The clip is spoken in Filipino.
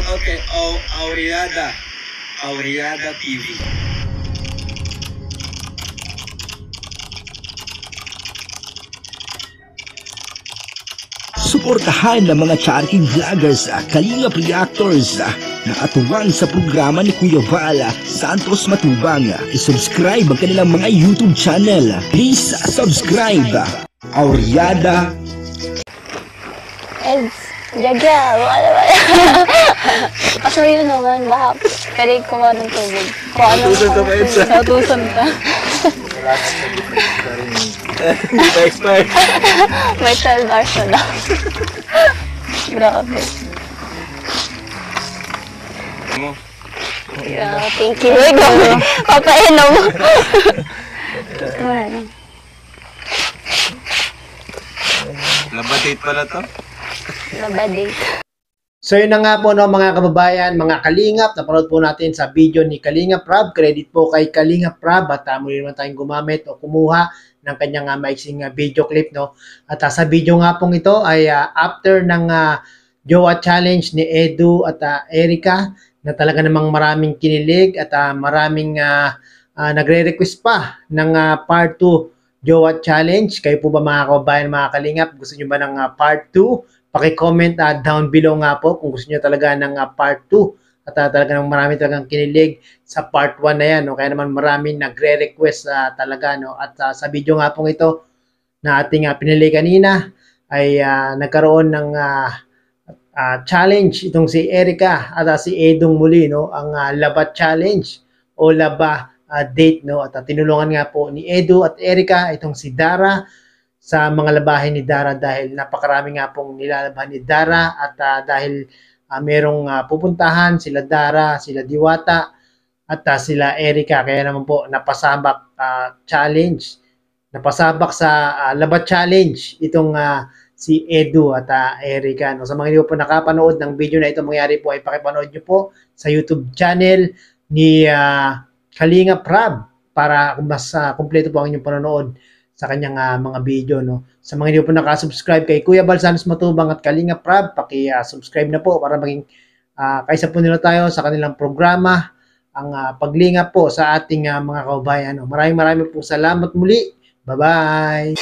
Okay, Auriada TV. Suportahan ng mga charity vloggers, Kalingap Reactors na katuwang sa programa ni Kuya Val Santos Matubang. I-subscribe ang kanilang mga YouTube channel. Please subscribe. Auriada. Eds, Jaga, kaso yun naman, baka pwede kuha ng tubig. Natusan ka ba, Eds? Natusan ka. Hindi pa expired. May 12 hours na daw. Grabe. Mo. Yeah, thank you. Papainom. Labadate pala to. Labadate. So yun na nga po no, mga kababayan, mga kalingap, napanood po natin sa video ni Kalingap Rab. Credit po kay Kalingap Rab at muli naman tayong gumamit o kumuha ng kanyang maiksing video clip. No? At sa video nga pong ito ay after ng Jowa Challenge ni Edu at Erica na talaga namang maraming kinilig at maraming nagre-request pa ng part 2 Jowa Challenge. Kayo po ba mga kababayan, mga kalingap, gusto nyo ba ng part 2? Paki-comment down below nga po kung gusto nyo talaga ng part 2 at talaga ng marami talagang kinilig sa part 1 na yan. No? Kaya naman maraming nagre-request talaga. No? At sa video nga pong ito na ating pinili kanina ay nagkaroon ng challenge itong si Erica at si Edong muli. No? Ang Laba Challenge o Laba date. No? At tinulungan nga po ni Edu at Erica itong si Dara sa mga labahin ni Dara dahil napakarami nga pong nilalabahan ni Dara at dahil merong pupuntahan sila Dara, sila Diwata at sila Erica, kaya naman po napasabak challenge, napasabak sa Laba Challenge itong si Edu at Erica. No? Sa mga hindi po nakapanood ng video na ito, mangyari po ay pakipanood nyo po sa YouTube channel ni Kalingap Rab para mas kumpleto po ang inyong panonood sa kanyang mga video. No? Sa mga hindi po nakasubscribe kay Kuya Val Santos Matubang at Kalingap Rab, paki-subscribe na po para maging kaisa po nila tayo sa kanilang programa, ang paglingap po sa ating mga kababayan. No? Maraming po salamat muli. Bye-bye!